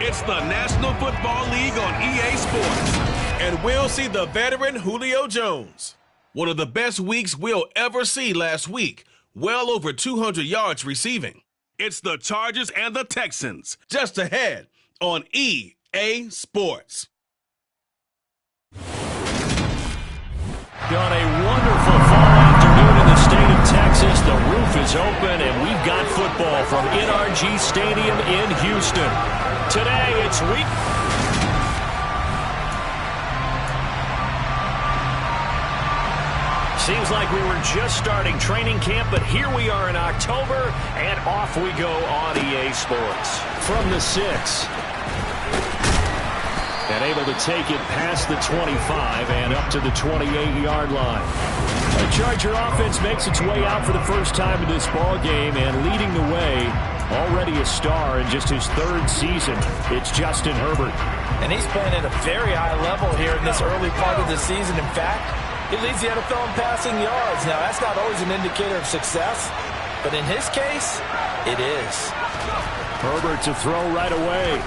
It's the National Football League on EA Sports. And we'll see the veteran Julio Jones. One of the best weeks we'll ever see last week. Well over 200 yards receiving. It's the Chargers and the Texans. Just ahead on EA Sports. On a wonderful fall afternoon in the state of Texas, the roof is open and we've got football from NRG Stadium in Houston. Today it's week. Seems like we were just starting training camp, but here we are in October, and off we go on EA Sports. From the 6. And able to take it past the 25 and up to the 28-yard line. The Charger offense makes its way out for the first time in this ball game, and leading the way, already a star in just his 3rd season, it's Justin Herbert. And he's playing at a very high level here in this early part of the season. In fact, he leads the NFL in passing yards. Now, that's not always an indicator of success, but in his case, it is. Herbert to throw right away.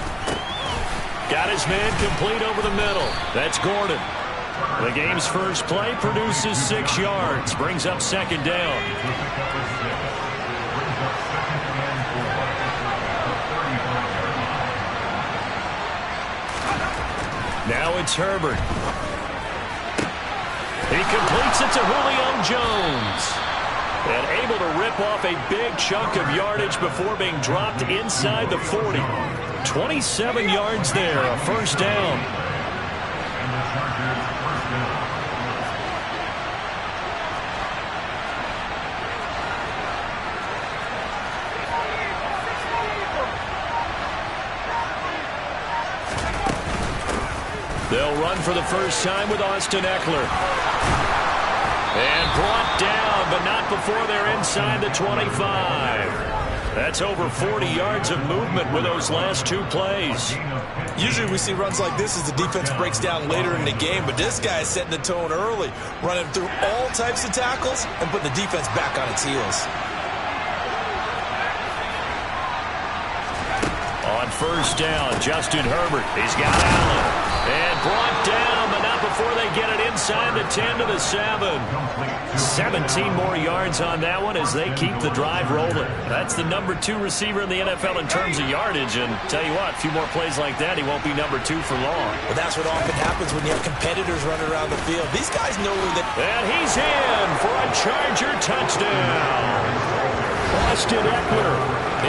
Got his man complete over the middle. That's Gordon. The game's first play produces 6 yards. Brings up 2nd down. Now it's Herbert. He completes it to Julio Jones. And able to rip off a big chunk of yardage before being dropped inside the 40. 27 yards there, a 1st down. They'll run for the first time with Austin Eckler. And brought down, but not before they're inside the 25. That's over 40 yards of movement with those last 2 plays. Usually we see runs like this as the defense breaks down later in the game, but this guy is setting the tone early, running through all types of tackles and putting the defense back on its heels. On 1st down, Justin Herbert. He's got Allen. And brought down, but not before they get it inside the 10 to the 7. 17 more yards on that one as they keep the drive rolling. That's the number 2 receiver in the NFL in terms of yardage. And tell you what, a few more plays like that, he won't be number 2 for long. Well, that's what often happens when you have competitors running around the field. These guys know that. And he's in for a Charger touchdown. Austin Eckler,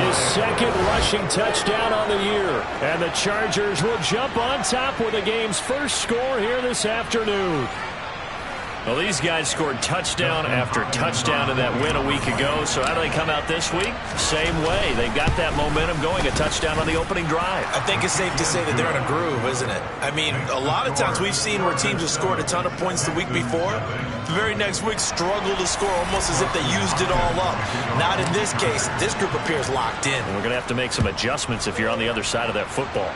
his 2nd rushing touchdown on the year. And the Chargers will jump on top with the game's first score here this afternoon. Well, these guys scored touchdown after touchdown in that win a week ago. So how do they come out this week? Same way. They've got that momentum going, a touchdown on the opening drive. I think it's safe to say that they're in a groove, isn't it? I mean, a lot of times we've seen where teams have scored a ton of points the week before. The very next week struggle to score almost as if they used it all up. Not in this case. This group appears locked in. And we're going to have to make some adjustments if you're on the other side of that football.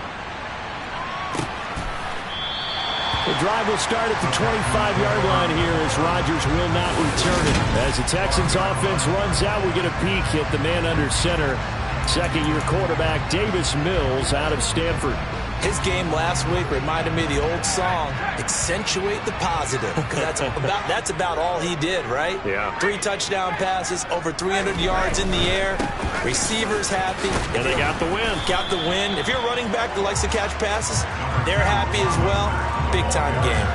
The drive will start at the 25-yard line here as Rodgers will not return it. As the Texans offense runs out, we get a peek at the man under center. 2nd-year quarterback Davis Mills out of Stanford. His game last week reminded me of the old song, accentuate the positive. Because that's about all he did, right? Yeah. 3 touchdown passes, over 300 yards in the air. Receivers happy. And they got the win. Got the win. If you're a running back that likes to catch passes, they're happy as well. Big-time game.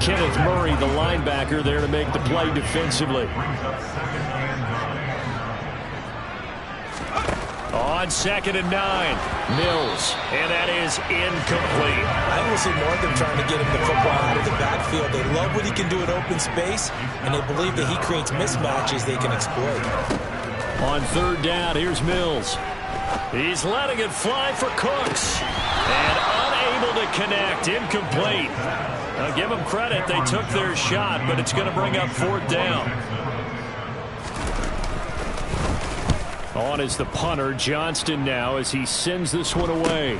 Kenneth Murray, the linebacker, there to make the play defensively. On 2nd and 9, Mills, and that is incomplete. I will see more of them trying to get him the football out of the backfield. They love what he can do in open space, and they believe that he creates mismatches they can exploit. On 3rd down, here's Mills. He's letting it fly for Cooks, and unable to connect, incomplete. Now give them credit, they took their shot, but it's going to bring up 4th down. On is the punter, Johnston now, as he sends this one away.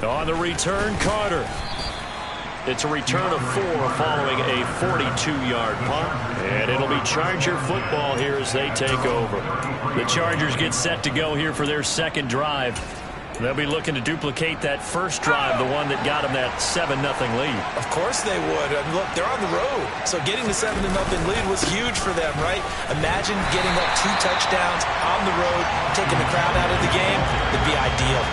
On the return, Carter. It's a return of 4 following a 42-yard punt. And it'll be Charger football here as they take over. The Chargers get set to go here for their 2nd drive. They'll be looking to duplicate that first drive, the one that got them that 7-0 lead. Of course they would. I mean, look, they're on the road. So getting the 7-0 lead was huge for them, right? Imagine getting up 2 touchdowns on the road, taking the crowd out of the game. It'd be ideal.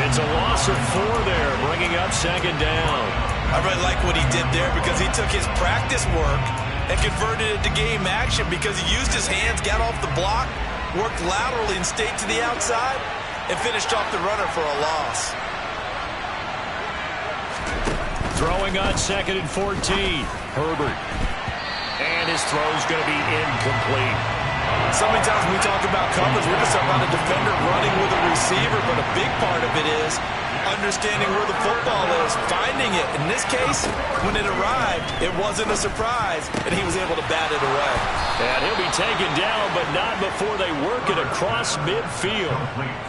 It's a loss of 4 there, bringing up 2nd down. I really like what he did there because he took his practice work and converted it to game action because he used his hands, got off the block, worked laterally and stayed to the outside, and finished off the runner for a loss. Throwing on 2nd and 14. Herbert. And his throw's going to be incomplete. So many times when we talk about coverage, we're just talking about a defender running with a receiver, but a big part of it is understanding where the football is, finding it. In this case, when it arrived, it wasn't a surprise, and he was able to bat it away. And he'll be taken down, but not before they work it across midfield.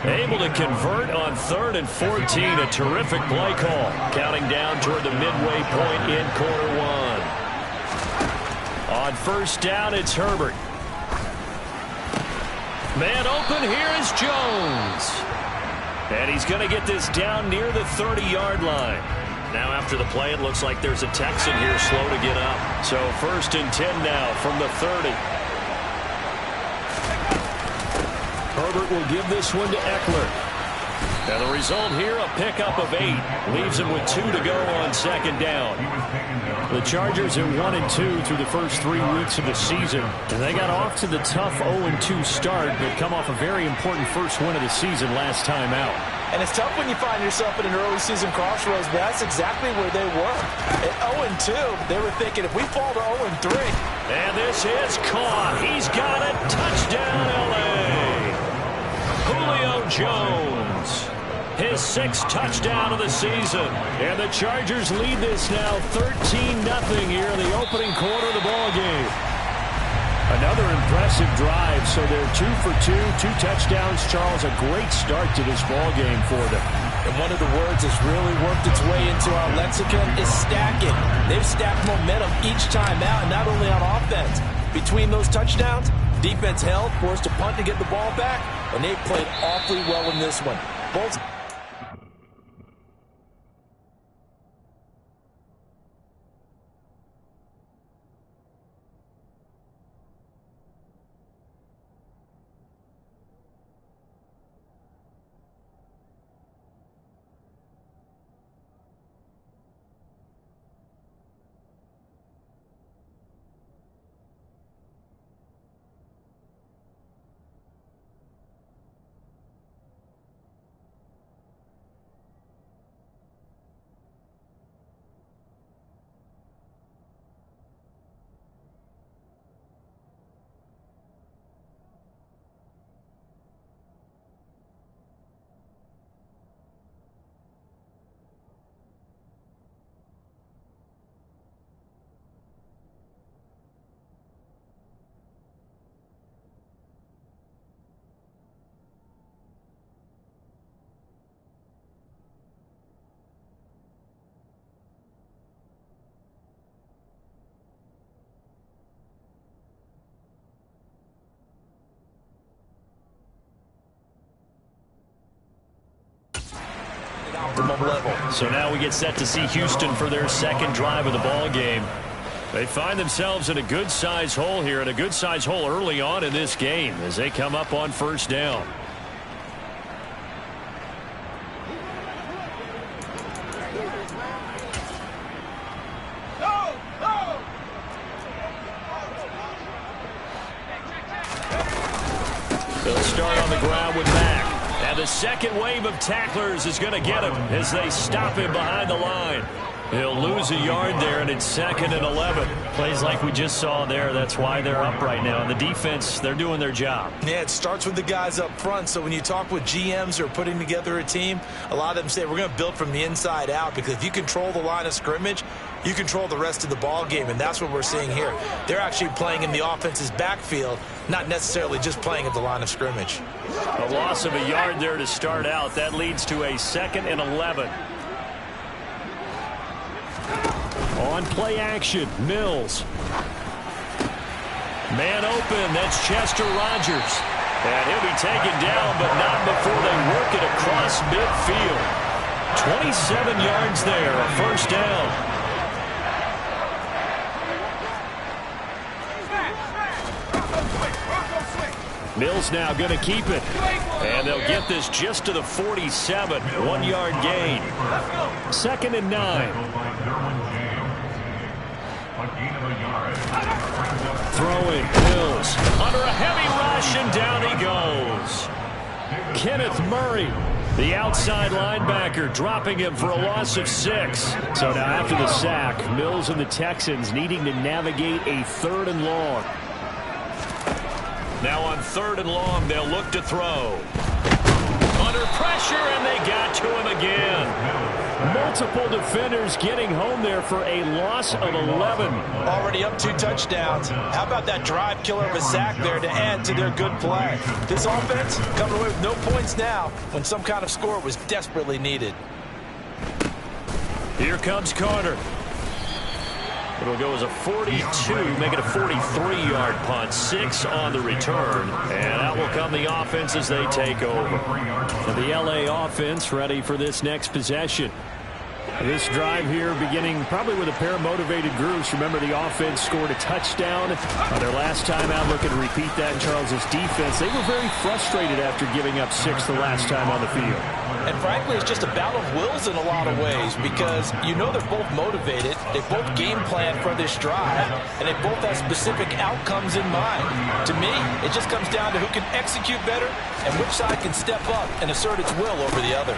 Able to convert on 3rd and 14. A terrific play call. Counting down toward the midway point in quarter 1. On 1st down, it's Herbert. Man open, here is Jones. And he's going to get this down near the 30-yard line. Now after the play, it looks like there's a Texan here slow to get up. So 1st and 10 now from the 30. Herbert will give this one to Eckler. And the result here, a pickup of 8. Leaves him with 2 to go on 2nd down. The Chargers are 1-2 through the first 3 weeks of the season. And they got off to the tough 0-2 start, but come off a very important first win of the season last time out. And it's tough when you find yourself in an early season crossroads, but that's exactly where they were. At 0-2, they were thinking, if we fall to 0-3. And this is caught. He's got it. Touchdown, L.A. Julio Jones. His 6th touchdown of the season. And the Chargers lead this now 13-0 here in the opening quarter of the ball game. Another impressive drive, so they're 2 for 2, 2 touchdowns. Charles, a great start to this ball game for them. And one of the words that's really worked its way into our lexicon is stacking. They've stacked momentum each time out, and not only on offense. Between those touchdowns, defense held, forced to punt to get the ball back, and they've played awfully well in this one. Both. Level. So now we get set to see Houston for their 2nd drive of the ball game. They find themselves in a good-sized hole here, and a good-sized hole early on in this game as they come up on 1st down. They'll start on the ground with Mack. And the second wave of tacklers is going to get him as they stop him behind the line. He'll lose a yard there, and it's 2nd and 11. Plays like we just saw there. That's why they're up right now. And the defense, they're doing their job. Yeah, it starts with the guys up front. So when you talk with GMs who are putting together a team, a lot of them say we're going to build from the inside out, because if you control the line of scrimmage, you control the rest of the ball game, and that's what we're seeing here. They're actually playing in the offense's backfield, not necessarily just playing at the line of scrimmage. A loss of a yard there to start out. That leads to a 2nd and 11. On play action, Mills. Man open, that's Chester Rogers. And he'll be taken down, but not before they work it across midfield. 27 yards there, a first down. Mills now going to keep it. And they'll get this just to the 47. 1-yard gain. 2nd and 9. Throwing Mills. Under a heavy rush, and down he goes. Kenneth Murray, the outside linebacker, dropping him for a loss of 6. So now after the sack, Mills and the Texans needing to navigate a 3rd and long. Now on 3rd and long, they'll look to throw. Under pressure, and they got to him again. Multiple defenders getting home there for a loss of 11. Already up 2 touchdowns. How about that drive killer of a sack there to add to their good play? This offense coming away with no points now when some kind of score was desperately needed. Here comes Carter. It'll go as a 42, make it a 43-yard punt. 6 on the return. And out will come the offense as they take over. And the L.A. offense ready for this next possession. This drive here beginning probably with a pair of motivated groups. Remember, the offense scored a touchdown on their last time out. Looking to repeat that in Charles's defense. They were very frustrated after giving up 6 the last time on the field. And frankly, it's just a battle of wills in a lot of ways because you know they're both motivated. They both game plan for this drive, and they both have specific outcomes in mind. To me, it just comes down to who can execute better and which side can step up and assert its will over the other.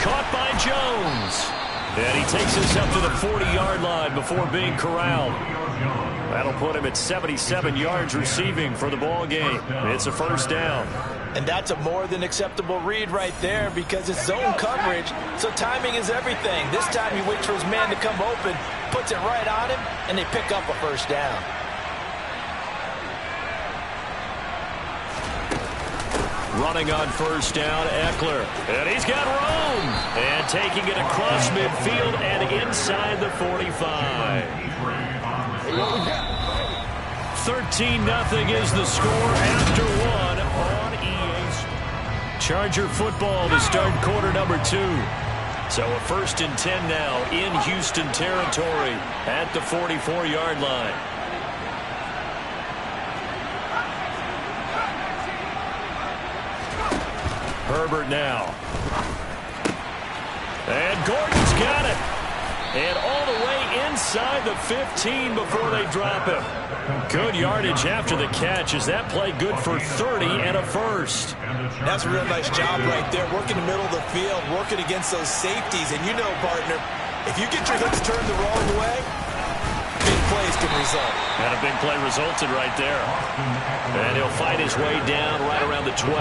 Caught by Jones. And he takes us up to the 40-yard line before being corralled. That'll put him at 77 yards receiving for the ball game. It's a first down. And that's a more than acceptable read right there because it's zone coverage, so timing is everything. This time he waits for his man to come open, puts it right on him, and they pick up a first down. Running on first down, Eckler. And he's got room. And taking it across midfield and inside the 45. 13-0 is the score after 1 on EA Sports. Charger football to start quarter number 2. So a 1st and 10 now in Houston territory at the 44-yard line. Herbert now. And Gordon's got it. And all the way inside the 15 before they drop him. Good yardage after the catch. Is that play good for 30 and a first? That's a real nice job right there. Working the middle of the field, working against those safeties. And you know, partner, if you get your hips turned the wrong way, big plays can result. And a big play resulted right there. And he'll fight his way down right around the 12.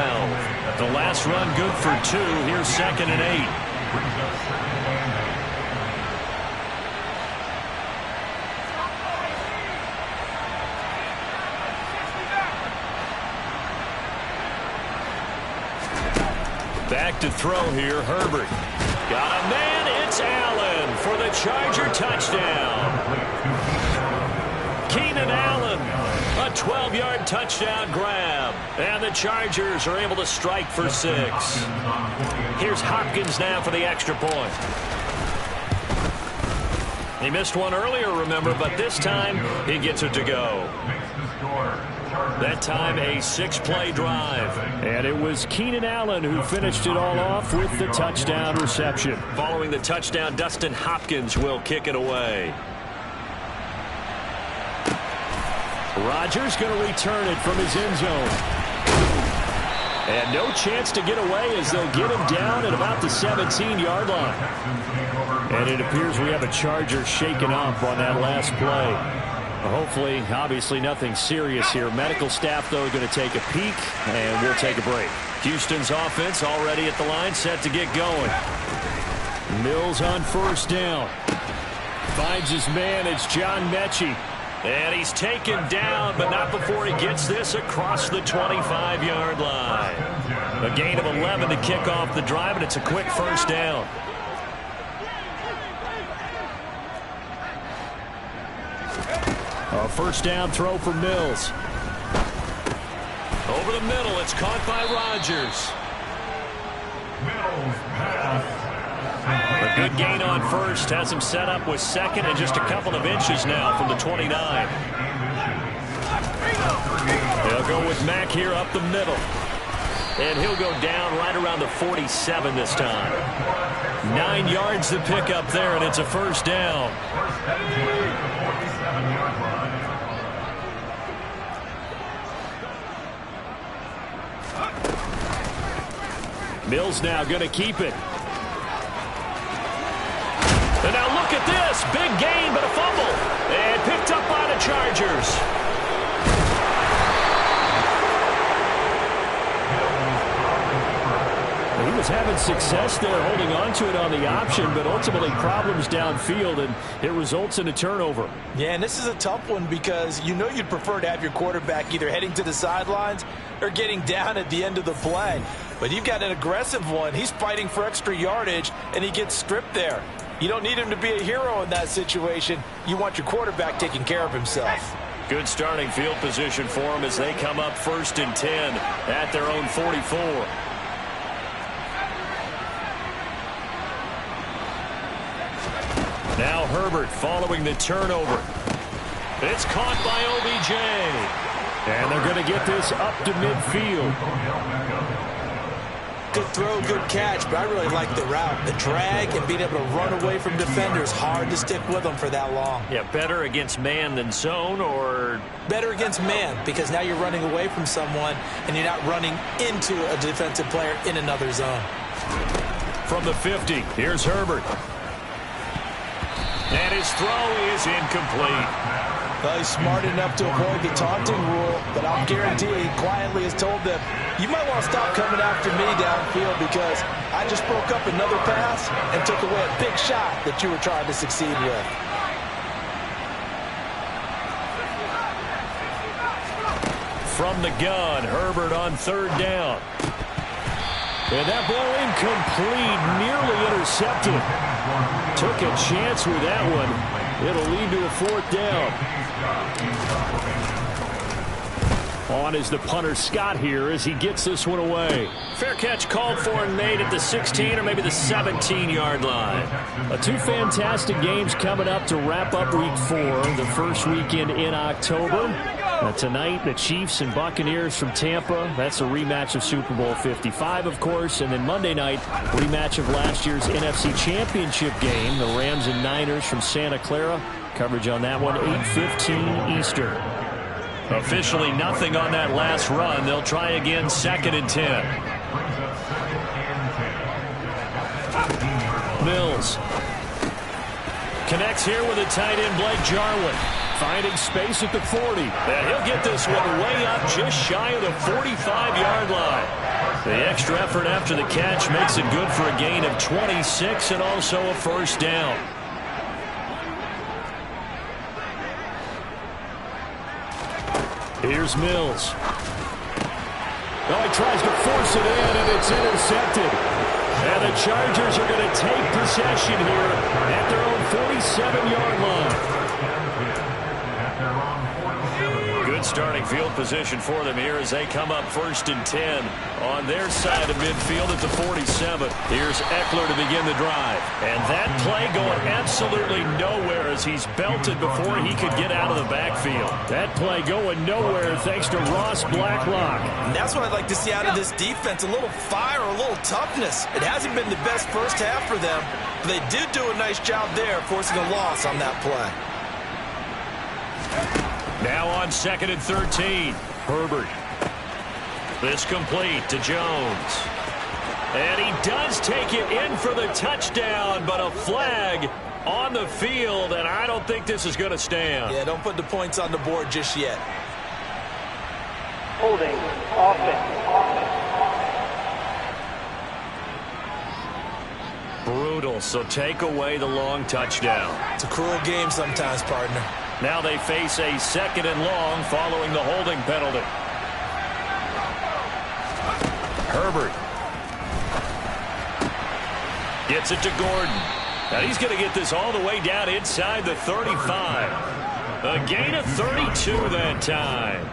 The last run good for 2. Here's 2nd and 8. Back to throw here, Herbert. Got a man, it's Allen for the Charger touchdown. Keenan Allen, a 12-yard touchdown grab. And the Chargers are able to strike for 6. Here's Hopkins now for the extra point. He missed one earlier, remember, but this time he gets it to go. That time a 6-play drive. And it was Keenan Allen who finished it all off with the touchdown reception. Following the touchdown, Dustin Hopkins will kick it away. Rodgers going to return it from his end zone. And no chance to get away as they'll get him down at about the 17-yard line. And it appears we have a Charger shaken up on that last play. Hopefully, obviously, nothing serious here. Medical staff, though, going to take a peek, and we'll take a break. Houston's offense already at the line, set to get going. Mills on first down. Finds his man. It's John Mechie. And he's taken down, but not before he gets this across the 25-yard line. A gain of 11 to kick off the drive, and it's a quick first down. A first down throw for Mills. Over the middle, it's caught by Rodgers. A good gain on first. Has him set up with second and just a couple of inches now from the 29. They'll go with Mack here up the middle. And he'll go down right around the 47 this time. 9 yards to pick up there, and it's a first down. Mills now going to keep it. And now look at this. Big gain, but a fumble. And picked up by the Chargers. He was having success there holding on to it on the option, but ultimately problems downfield, and it results in a turnover. Yeah, and this is a tough one because you know you'd prefer to have your quarterback either heading to the sidelines or getting down at the end of the play. But you've got an aggressive one. He's fighting for extra yardage, and he gets stripped there. You don't need him to be a hero in that situation. You want your quarterback taking care of himself. Good starting field position for him as they come up 1st and 10 at their own 44. Now Herbert following the turnover. It's caught by OBJ. And they're going to get this up to midfield. Good throw, good catch, but I really like the route. The drag and being able to run away from defenders, hard to stick with them for that long. Yeah, better against man than zone, or? Better against man, because now you're running away from someone and you're not running into a defensive player in another zone. From the 50, here's Herbert. And his throw is incomplete. Well, he's smart enough to avoid the taunting rule, but I'll guarantee he quietly has told them, you might want to stop coming after me downfield because I just broke up another pass and took away a big shot that you were trying to succeed with. From the gun, Herbert on 3rd down. And that ball incomplete, nearly intercepted. Took a chance with that one. It'll lead to a 4th down. On is the punter Scott here as he gets this one away. Fair catch called for and made at the 16 or maybe the 17-yard line. 2 fantastic games coming up to wrap up Week 4, the first weekend in October. Tonight, the Chiefs and Buccaneers from Tampa. That's a rematch of Super Bowl 55, of course. And then Monday night, rematch of last year's NFC Championship game, the Rams and Niners from Santa Clara. Coverage on that one, 8:15 Eastern. Officially nothing on that last run. They'll try again, 2nd and 10. Mills connects here with a tight end, Blake Jarwin. Finding space at the 40. And he'll get this one way up just shy of the 45-yard line. The extra effort after the catch makes it good for a gain of 26 and also a first down. Here's Mills. Oh, he tries to force it in, and it's intercepted. And the Chargers are going to take possession here at their own 47-yard line. Good starting field position for them here as they come up 1st and 10 on their side of midfield at the 47. Here's Eckler to begin the drive. And that play going absolutely nowhere as he's belted before he could get out of the backfield. That play going nowhere thanks to Ross Blacklock. And that's what I'd like to see out of this defense, a little fire, a little toughness. It hasn't been the best first half for them, but they did do a nice job there forcing a loss on that play. Now on 2nd and 13, Herbert. This complete to Jones. And he does take it in for the touchdown, but a flag on the field, and I don't think this is going to stand. Yeah, don't put the points on the board just yet. Holding, offense. Brutal, so take away the long touchdown. It's a cruel game sometimes, partner. Now they face a 2nd and long following the holding penalty. Herbert gets it to Gordon. And he's going to get this all the way down inside the 35. A gain of 32 that time.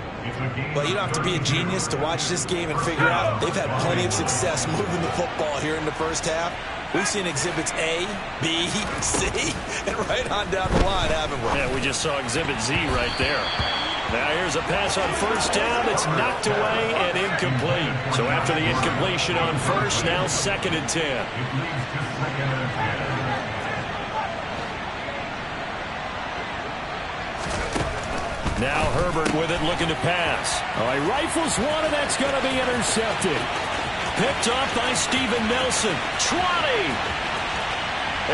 Well, you don't have to be a genius to watch this game and figure out they've had plenty of success moving the football here in the first half. We've seen exhibits A, B, C, and right on down the line, haven't we? Yeah, we just saw exhibit Z right there. Now here's a pass on first down. It's knocked away and incomplete. So after the incompletion on first, now 2nd and 10. Now Herbert with it, looking to pass. Oh, he rifles one, and that's going to be intercepted. Picked off by Steven Nelson. 20.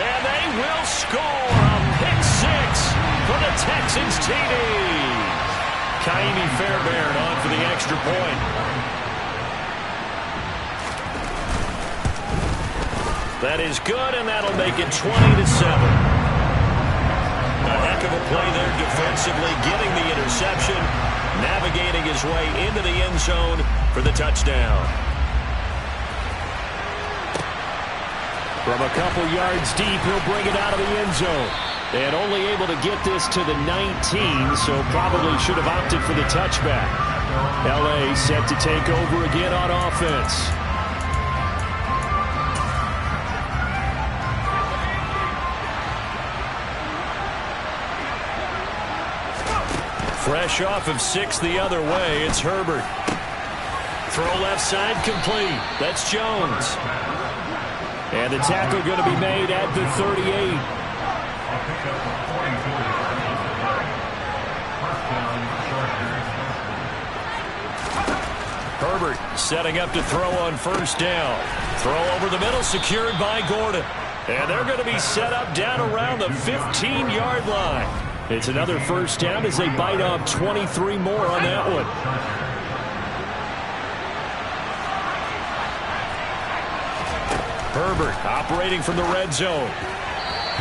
And they will score a pick six for the Texans TD. Kaimi Fairbairn on for the extra point. That is good, and that'll make it 20-7. A heck of a play there defensively, getting the interception, navigating his way into the end zone for the touchdown. From a couple yards deep, he'll bring it out of the end zone. And only able to get this to the 19, so probably should have opted for the touchback. L.A. set to take over again on offense. Fresh off of 6 the other way, it's Herbert. Throw left side complete. That's Jones. And the tackle going to be made at the 38. Herbert setting up to throw on first down. Throw over the middle, secured by Gordon. And they're going to be set up down around the 15-yard line. It's another first down as they bite off 23 more on that one. Herbert operating from the red zone.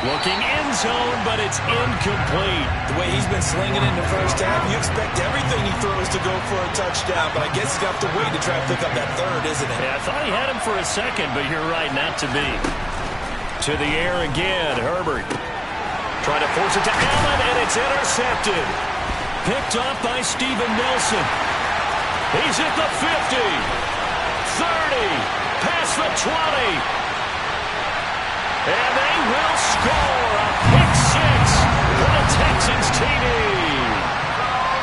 Looking end zone, but it's incomplete. The way he's been slinging in the first half, you expect everything he throws to go for a touchdown, but I guess he's got to wait to try to pick up that third, isn't it? Yeah, I thought he had him for a second, but you're right, not to be. To the air again, Herbert. Trying to force it to Allen, and it's intercepted. Picked off by Steven Nelson. He's at the 50. 30. Past the 20. And they will score a pick six for the Texans TD.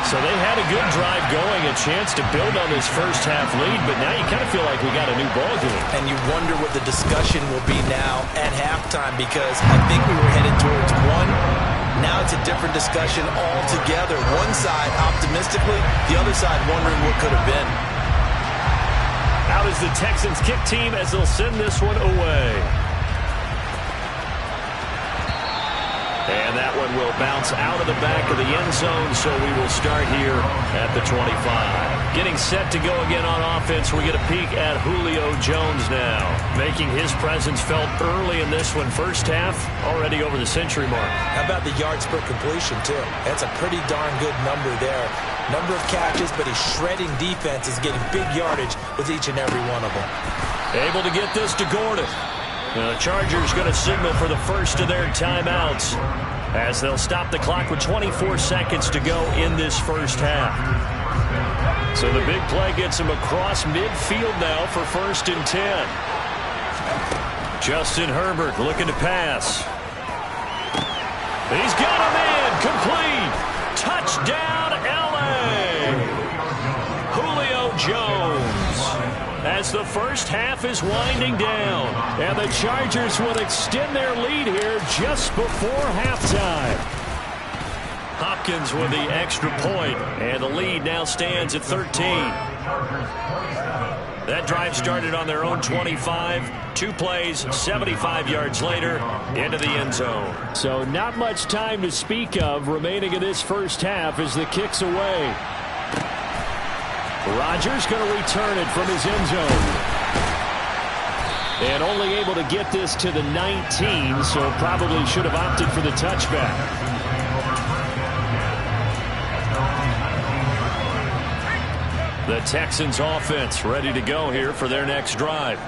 So they had a good drive going, a chance to build on this first half lead, but now you kind of feel like we got a new ball game. And you wonder what the discussion will be now at halftime, because I think we were headed towards one. Now it's a different discussion altogether. One side optimistically, the other side wondering what could have been. Out is the Texans kick team as they'll send this one away. And that one will bounce out of the back of the end zone, so we will start here at the 25. Getting set to go again on offense, we get a peek at Julio Jones now, making his presence felt early in this one. First half, already over the century mark. How about the yards per completion, too? That's a pretty darn good number there. Number of catches, but he's shredding defenses, getting big yardage with each and every one of them. Able to get this to Gordon. The Chargers going to signal for the first of their timeouts as they'll stop the clock with 24 seconds to go in this first half. So the big play gets him across midfield now for 1st and 10. Justin Herbert looking to pass. He's got him in. Complete. Touchdown, L.A. Julio Jones. As the first half is winding down, and the Chargers will extend their lead here just before halftime. Hopkins with the extra point, and the lead now stands at 13. That drive started on their own 25. 2 plays, 75 yards later, into the end zone. So not much time to speak of remaining in this first half as the kick's away. Rodgers going to return it from his end zone. And only able to get this to the 19, so probably should have opted for the touchback. The Texans offense ready to go here for their next drive.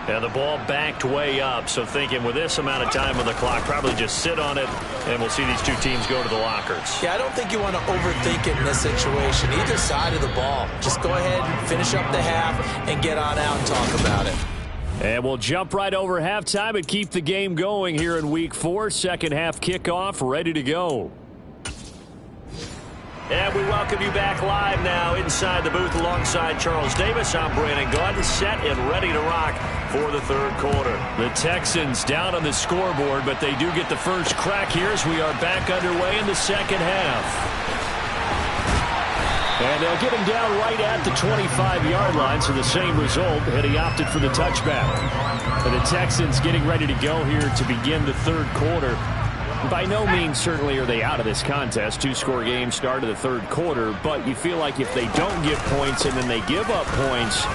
And the ball backed way up, so thinking with this amount of time on the clock, probably just sit on it, and we'll see these two teams go to the lockers. Yeah, I don't think you want to overthink it in this situation. Either side of the ball. Just go ahead and finish up the half and get on out and talk about it. And we'll jump right over halftime and keep the game going here in Week 4. Second half kickoff, ready to go. And we welcome you back live now inside the booth alongside Charles Davis. I'm Brandon Gaudin, set and ready to rock for the third quarter. The Texans down on the scoreboard, but they do get the first crack here as we are back underway in the second half. And they'll get him down right at the 25-yard line, so the same result, and he opted for the touchback. And the Texans getting ready to go here to begin the third quarter. By no means certainly are they out of this contest. Two-score game start of the third quarter, but you feel like if they don't get points and then they give up points,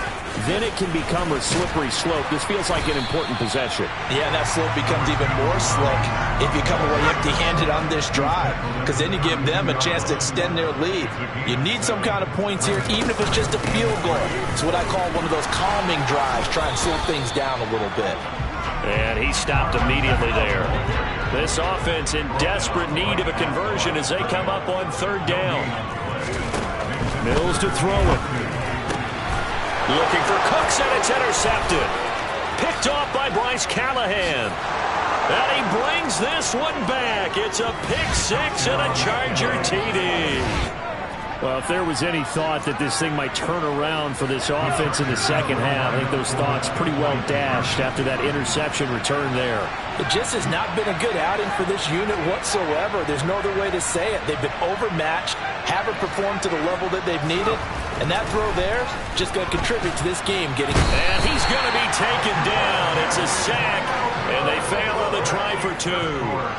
then it can become a slippery slope. This feels like an important possession. Yeah, that slope becomes even more slick if you come away empty-handed on this drive, because then you give them a chance to extend their lead. You need some kind of points here, even if it's just a field goal. It's what I call one of those calming drives, try and slow things down a little bit. And he stopped immediately there. This offense in desperate need of a conversion as they come up on third down. Mills to throw it. Looking for Cooks, and it's intercepted. Picked off by Bryce Callahan. And he brings this one back. It's a pick six and a Charger TD. Well, if there was any thought that this thing might turn around for this offense in the second half, I think those thoughts pretty well dashed after that interception return there. It just has not been a good outing for this unit whatsoever. There's no other way to say it. They've been overmatched, haven't performed to the level that they've needed, and that throw there just going to contribute to this game getting... And he's going to be taken down. It's a sack, and they fail on the try for two.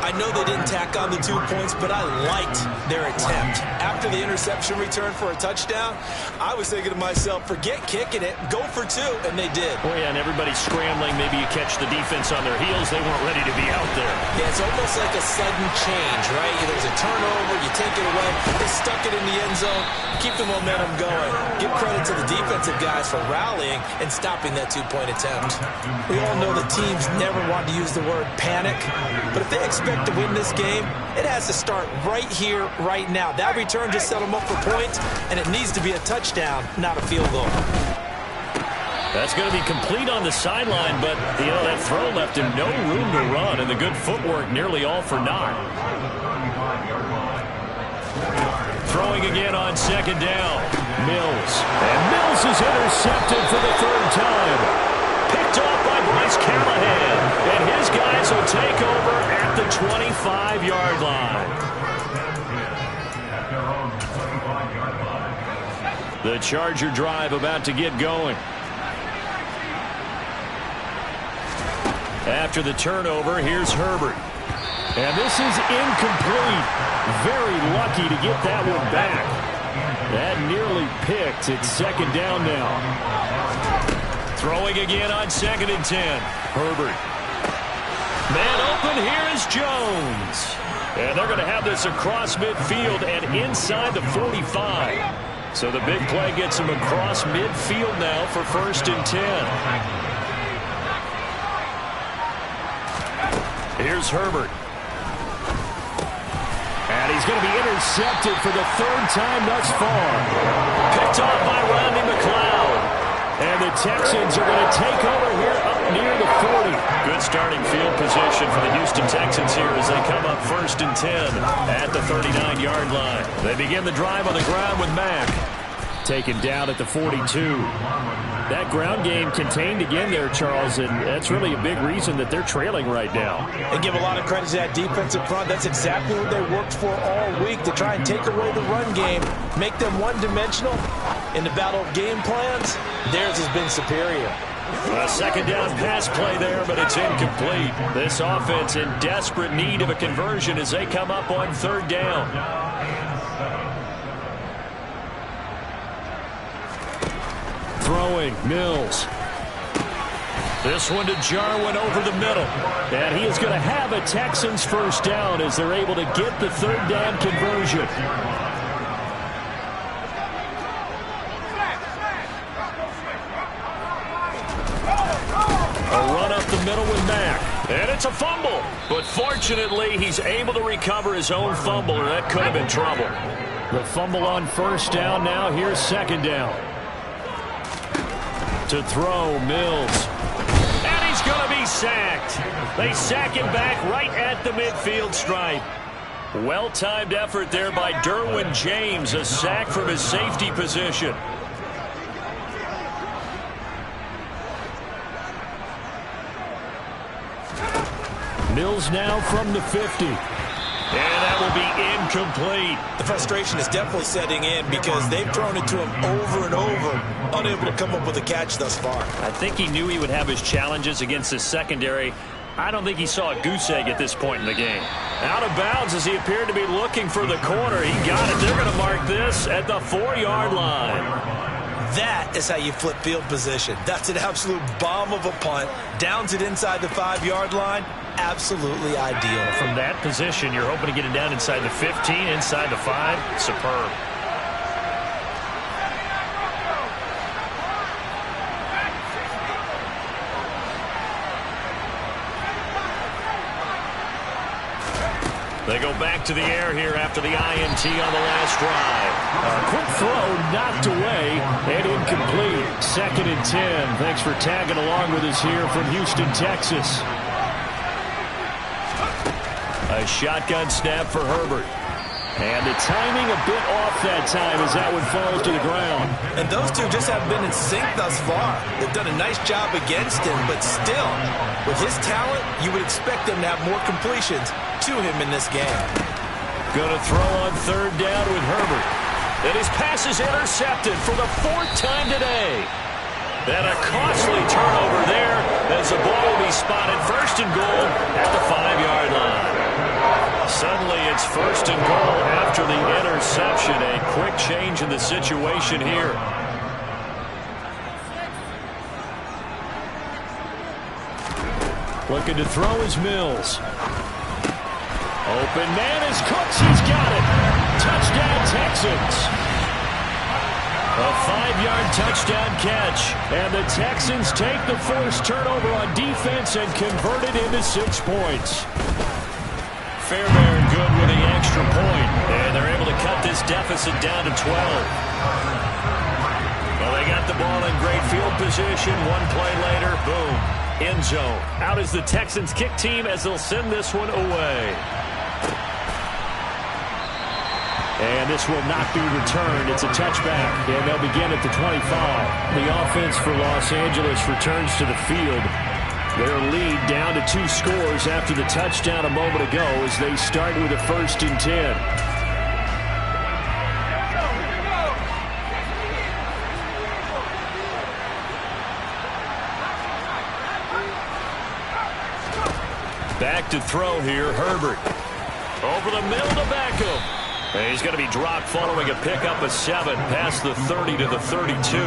I know they didn't tack on the 2 points, but I liked their attempt. After the interception return for a touchdown, I was thinking to myself, forget kicking it, go for two, and they did. Oh, yeah, and everybody's scrambling. Maybe you catch the defense on their heels. They weren't ready to be out there. Yeah, it's almost like a sudden change, right? There's a turnover, you take it away, they stuck it in the end zone, keep the momentum going. Give credit to the defensive guys for rallying and stopping that 2-point attempt. We all know the teams never want to use the word panic, but if they expect to win this game, it has to start right here, right now. That return just set them up for points, and it needs to be a touchdown, not a field goal. That's going to be complete on the sideline, but, you know, that throw left him no room to run, and the good footwork nearly all for naught. Throwing again on second down. Mills. And Mills is intercepted for the third time. Picked off by Bryce Callahan. And his guys will take over at the 25-yard line. The Charger drive about to get going. After the turnover, here's Herbert. And this is incomplete. Very lucky to get that one back. That nearly picked. It's second down now. Throwing again on 2nd and 10. Herbert. Man open, here is Jones. And they're going to have this across midfield and inside the 45. So the big play gets him across midfield now for 1st and 10. Here's Herbert. And he's going to be intercepted for the third time thus far. Picked off by Rodney McLeod. And the Texans are going to take over here up near the 40. Good starting field position for the Houston Texans here as they come up 1st and 10 at the 39-yard line. They begin the drive on the ground with Mack. Taken down at the 42. That ground game contained again there, Charles, and that's really a big reason that they're trailing right now. They give a lot of credit to that defensive front. That's exactly what they worked for all week, to try and take away the run game, make them one-dimensional. In the battle of game plans, theirs has been superior. A second down pass play there, but it's incomplete. This offense in desperate need of a conversion as they come up on third down. Throwing, Mills. This one to Jarwin over the middle. And he is going to have a Texans first down as they're able to get the third down conversion. And it's a fumble. But fortunately, he's able to recover his own fumble, or that could have been trouble. The fumble on first down now. Here's second down. To throw, Mills. And he's going to be sacked. They sack him back right at the midfield stripe. Well-timed effort there by Derwin James. A sack from his safety position. Mills now from the 50. And that will be incomplete. The frustration is definitely setting in because they've thrown it to him over and over, unable to come up with a catch thus far. I think he knew he would have his challenges against his secondary. I don't think he saw a goose egg at this point in the game. Out of bounds as he appeared to be looking for the corner. He got it. They're going to mark this at the 4-yard line. That is how you flip field position. That's an absolute bomb of a punt. Downs it inside the 5-yard line. Absolutely ideal. From that position, you're hoping to get it down inside the 15, inside the 5. Superb. They go back to the air here after the INT on the last drive. A quick throw knocked away and incomplete. 2nd and 10. Thanks for tagging along with us here from Houston, Texas. A shotgun snap for Herbert. And the timing a bit off that time as that one falls to the ground. And those two just haven't been in sync thus far. They've done a nice job against him, but still, with his talent, you would expect them to have more completions to him in this game. Going to throw on 3rd down with Herbert. And his pass is intercepted for the 4th time today. And a costly turnover there as the ball will be spotted 1st and goal at the 5-yard line. Suddenly it's 1st and goal after the interception. A quick change in the situation here. Looking to throw is Mills. Open man is Cooks. He's got it. Touchdown Texans. A 5-yard touchdown catch. And the Texans take the forced turnover on defense and convert it into 6 points. Fairbairn good with the extra point. And they're able to cut this deficit down to 12. Well, they got the ball in great field position. One play later, boom, end zone. Out is the Texans kick team as they'll send this one away. And this will not be returned. It's a touchback, and they'll begin at the 25. The offense for Los Angeles returns to the field. Their lead down to 2 scores after the touchdown a moment ago as they start with a 1st and 10. Back to throw here, Herbert. Over the middle to Beckham. And he's going to be dropped following a pickup of 7 past the 30 to the 32.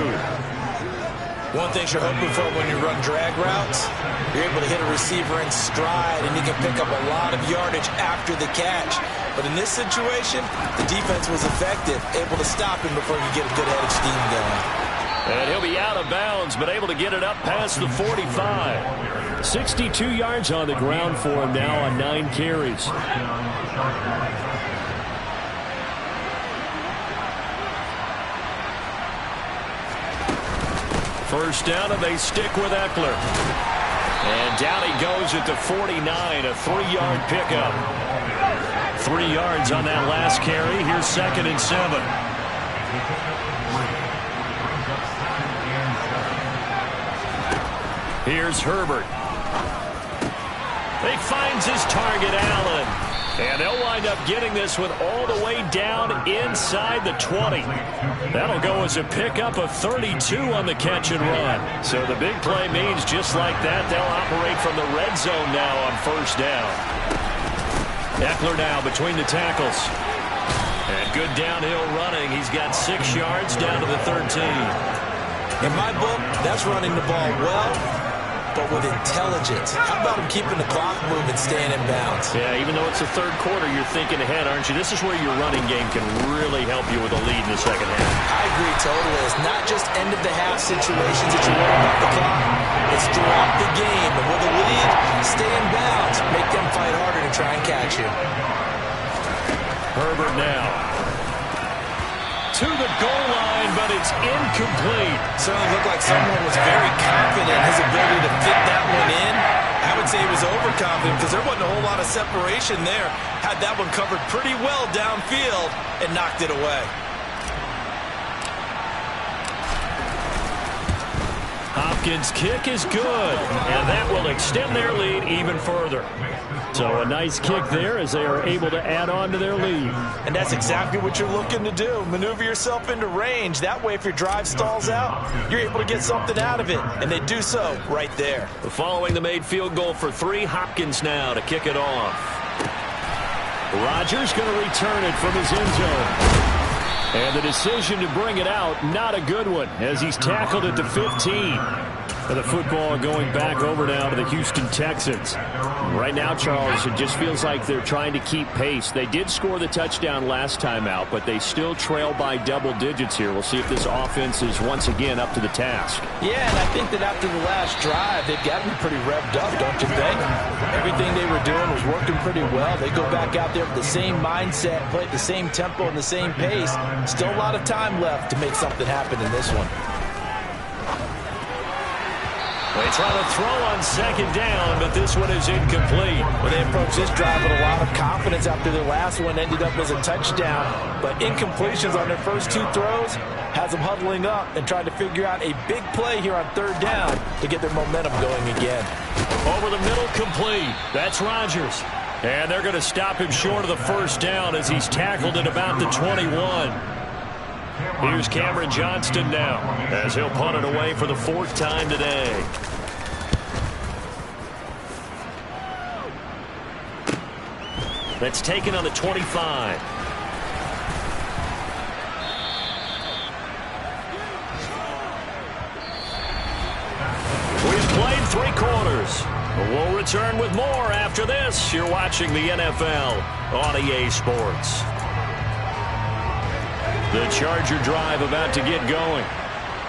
One thing you're hoping for when you run drag routes, you're able to hit a receiver in stride, and you can pick up a lot of yardage after the catch. But in this situation, the defense was effective, able to stop him before you get a good head of steam going. And he'll be out of bounds, but able to get it up past the 45. 62 yards on the ground for him now on 9 carries. First down, and they stick with Eckler. And down he goes at the 49, a 3-yard pickup. 3 yards on that last carry. Here's 2nd and 7. Here's Herbert. He finds his target, Allen. And they'll wind up getting this one all the way down inside the 20. That'll go as a pickup of 32 on the catch and run. So the big play means just like that, they'll operate from the red zone now on 1st down. Eckler now between the tackles. And good downhill running. He's got 6 yards down to the 13. In my book, that's running the ball well but with intelligence. How about him keeping the clock moving, staying in bounds? Yeah, even though it's the third quarter, you're thinking ahead, aren't you? This is where your running game can really help you with a lead in the second half. I agree totally. It's not just end-of-the-half situations that you worry about the clock. It's throughout the game. And with a lead, stay in bounds. Make them fight harder to try and catch you. Herbert now to the goal line, but it's incomplete. Certainly looked like someone was very confident in his ability to fit that one in. I would say he was overconfident because there wasn't a whole lot of separation there. Had that one covered pretty well downfield and knocked it away. Hopkins' kick is good, and that will extend their lead even further. So a nice kick there as they are able to add on to their lead. And that's exactly what you're looking to do. Maneuver yourself into range. That way, if your drive stalls out, you're able to get something out of it. And they do so right there. Following the made field goal for 3, Hopkins now to kick it off. Rodgers going to return it from his end zone. And the decision to bring it out, not a good one, as he's tackled at the 15. And the football going back over now to the Houston Texans. Right now, Charles, it just feels like they're trying to keep pace. They did score the touchdown last time out, but they still trail by double digits here. We'll see if this offense is once again up to the task. Yeah, and I think that after the last drive, they've got to be pretty revved up, don't you think? Everything they were doing was working pretty well. They go back out there with the same mindset, play at the same tempo and the same pace. Still a lot of time left to make something happen in this one. They try to throw on second down, but this one is incomplete. Well, they approached this drive with a lot of confidence after their last one ended up as a touchdown. But incompletions on their first 2 throws has them huddling up and trying to figure out a big play here on third down to get their momentum going again. Over the middle, complete. That's Rodgers. And they're going to stop him short of the first down as he's tackled at about the 21. Here's Cameron Johnston now as he'll punt it away for the 4th time today. That's taken on the 25. We've played 3 quarters. We'll return with more after this. You're watching the NFL on EA Sports. The Charger drive about to get going.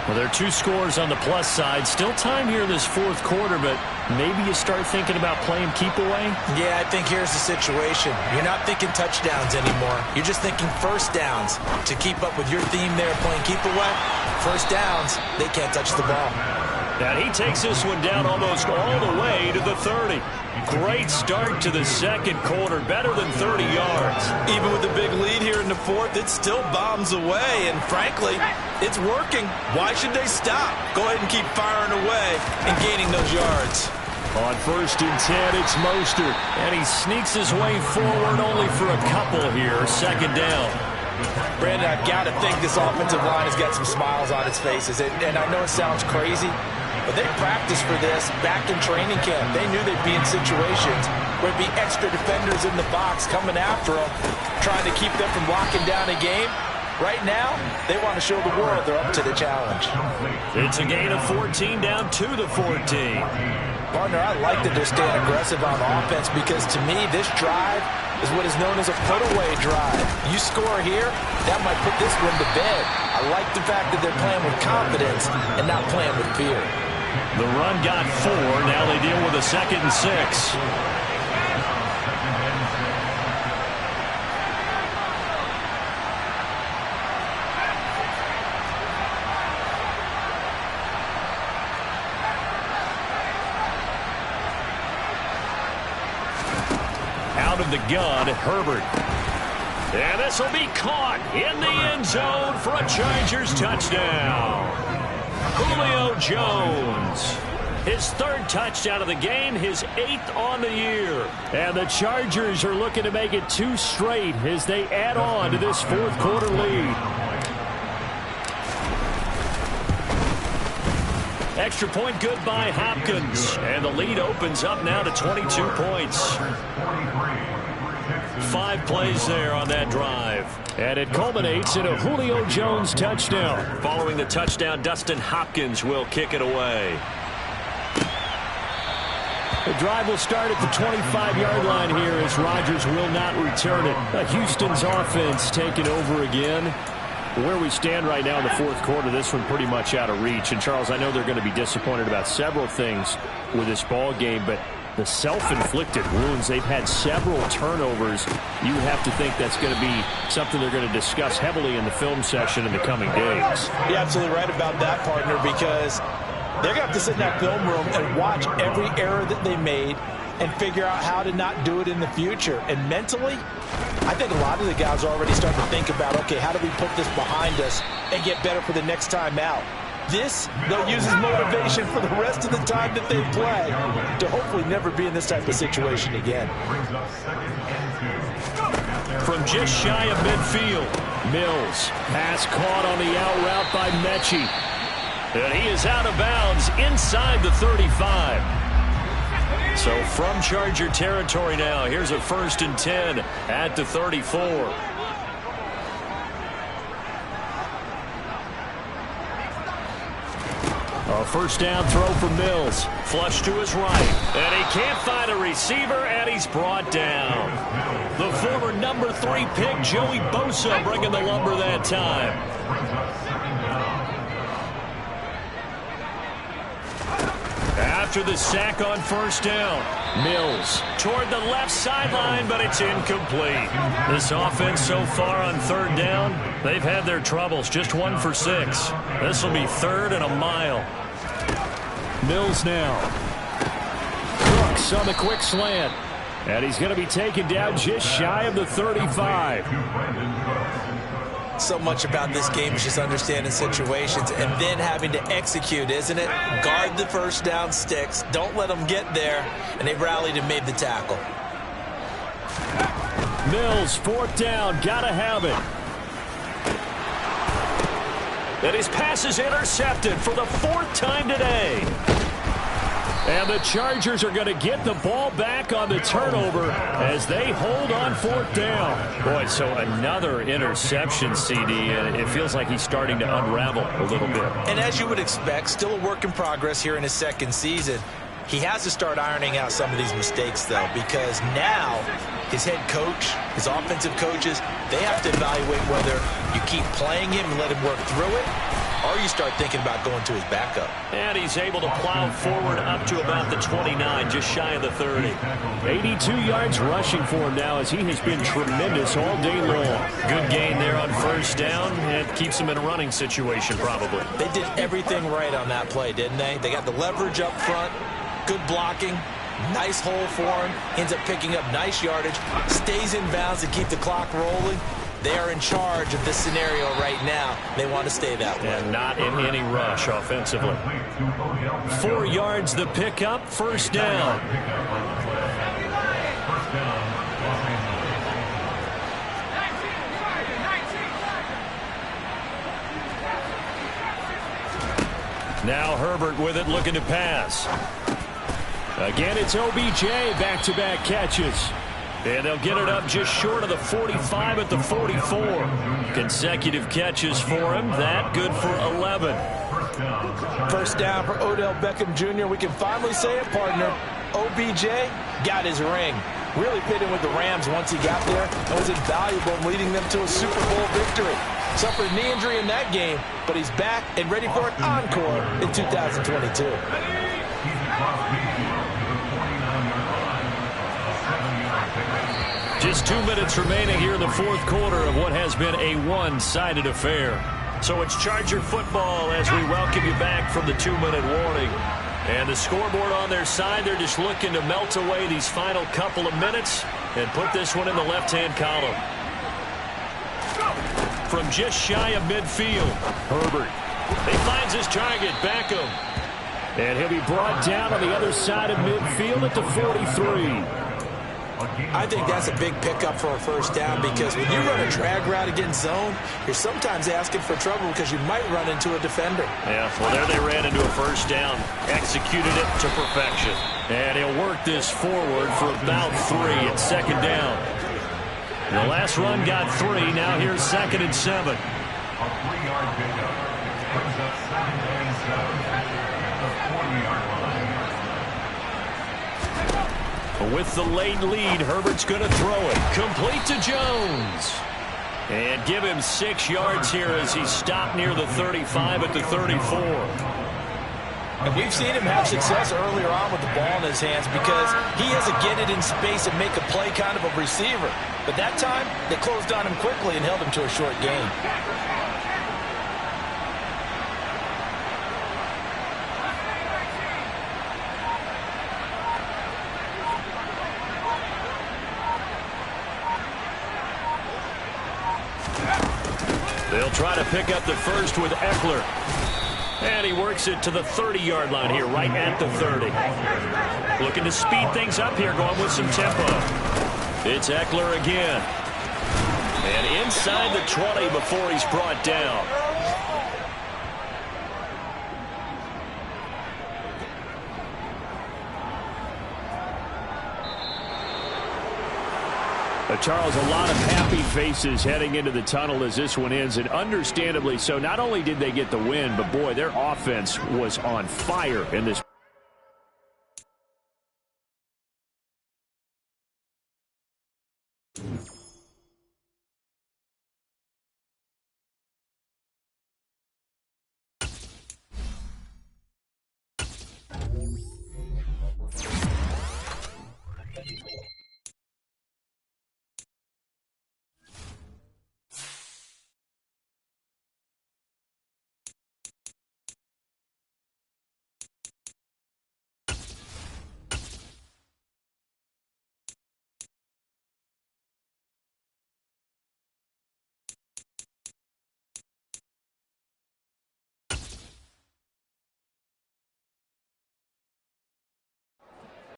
Well, there are 2 scores on the plus side. Still time here in this 4th quarter, but maybe you start thinking about playing keep away? Yeah, I think here's the situation. You're not thinking touchdowns anymore. You're just thinking first downs. To keep up with your theme there, playing keep away, first downs, they can't touch the ball. And he takes this one down almost all the way to the 30. Great start to the second quarter, better than 30 yards. Even with the big lead here in the 4th, it still bombs away, and frankly, it's working. Why should they stop? Go ahead and keep firing away and gaining those yards. On 1st and 10, it's Mostert, and he sneaks his way forward only for a couple here, 2nd down. Brandon, I've got to think this offensive line has got some smiles on its faces, and I know it sounds crazy, but they practiced for this back in training camp. They knew they'd be in situations where there'd be extra defenders in the box coming after them, trying to keep them from locking down a game. Right now, they want to show the world they're up to the challenge. It's a gain of 14 down to the 14. Partner, I like that they're staying aggressive on offense because, to me, this drive is what is known as a put-away drive. You score here, that might put this one to bed. I like the fact that they're playing with confidence and not playing with fear. The run got 4. Now they deal with a 2nd and 6. Out of the gun, Herbert. And this will be caught in the end zone for a Chargers touchdown. Julio Jones. His 3rd touchdown of the game, his 8th on the year. And the Chargers are looking to make it 2 straight as they add on to this 4th quarter lead. Extra point good by Hopkins. And the lead opens up now to 22 points. 5 plays there on that drive. And it culminates in a Julio Jones touchdown. Following the touchdown, Dustin Hopkins will kick it away. The drive will start at the 25-yard line here as Rodgers will not return it. Houston's offense taking over again. Where we stand right now in the fourth quarter, this one pretty much out of reach. And, Charles, I know they're going to be disappointed about several things with this ball game, but the self-inflicted wounds, they've had several turnovers. You have to think that's going to be something they're going to discuss heavily in the film session in the coming days. You're absolutely right about that, partner, because they're going to have to sit in that film room and watch every error that they made and figure out how to not do it in the future. And mentally, I think a lot of the guys are already starting to think about, okay, how do we put this behind us and get better for the next time out? This, they'll use as motivation for the rest of the time that they play to hopefully never be in this type of situation again. From just shy of midfield, Mills. Pass caught on the out route by Mechie. And he is out of bounds inside the 35. So from Charger territory now, here's a 1st and 10 at the 34. A first down throw for Mills. Flush to his right. And he can't find a receiver, and he's brought down. The former number 3 pick, Joey Bosa, bringing the lumber that time. After the sack on first down, Mills toward the left sideline, but it's incomplete. This offense so far on 3rd down, they've had their troubles. Just 1 for 6. This will be 3rd and a mile. Mills now. Brooks on the quick slant. And he's going to be taken down just shy of the 35. So much about this game is just understanding situations and then having to execute, isn't it? Guard the first down sticks. Don't let them get there. And they rallied and made the tackle. Mills, 4th down. Gotta have it. And his pass is intercepted for the 4th time today. And the Chargers are going to get the ball back on the turnover as they hold on 4th down. Boy, so another interception, CD, and it feels like he's starting to unravel a little bit. And as you would expect, still a work in progress here in his 2nd season. He has to start ironing out some of these mistakes, though, because now his head coach, his offensive coaches, they have to evaluate whether you keep playing him and let him work through it, or you start thinking about going to his backup. And he's able to plow forward up to about the 29, just shy of the 30. 82 yards rushing for him now as he has been tremendous all day long. Good gain there on first down, and keeps him in a running situation probably. They did everything right on that play, didn't they? They got the leverage up front, good blocking, nice hole for him, ends up picking up nice yardage, stays in bounds to keep the clock rolling. They are in charge of this scenario right now. They want to stay that way. And not in any rush offensively. 4 yards the pickup, first down. Now Herbert with it, looking to pass. Again, it's OBJ, back-to-back catches. And they'll get it up just short of the 45 at the 44. Consecutive catches for him. That good for 11. First down for Odell Beckham Jr. We can finally say it, partner. OBJ got his ring. Really fit in with the Rams once he got there and was invaluable in leading them to a Super Bowl victory. Suffered a knee injury in that game, but he's back and ready for an encore in 2022. Just 2 minutes remaining here in the fourth quarter of what has been a one-sided affair. So it's Charger football as we welcome you back from the 2-minute warning. And the scoreboard on their side, they're just looking to melt away these final couple of minutes and put this one in the left-hand column. From just shy of midfield, Herbert. He finds his target, Beckham. And he'll be brought down on the other side of midfield at the 43. I think that's a big pickup for a first down because when you run a drag route against zone, you're sometimes asking for trouble because you might run into a defender. Yeah, well, there they ran into a first down, executed it to perfection. And he'll work this forward for about 3 at second down. The last run got 3. Now here's 2nd and 7. With the late lead, Herbert's going to throw it. Complete to Jones. And give him 6 yards here as he's stopped near the 35 at the 34. And we've seen him have success earlier on with the ball in his hands because he has to get it in space and make a play kind of a receiver. But that time, they closed on him quickly and held him to a short gain. They'll try to pick up the first with Eckler. And he works it to the 30-yard line here, right at the 30. Looking to speed things up here, going with some tempo. It's Eckler again. And inside the 20 before he's brought down. Charles, a lot of happy faces heading into the tunnel as this one ends, and understandably so. Not only did they get the win, but boy, their offense was on fire in this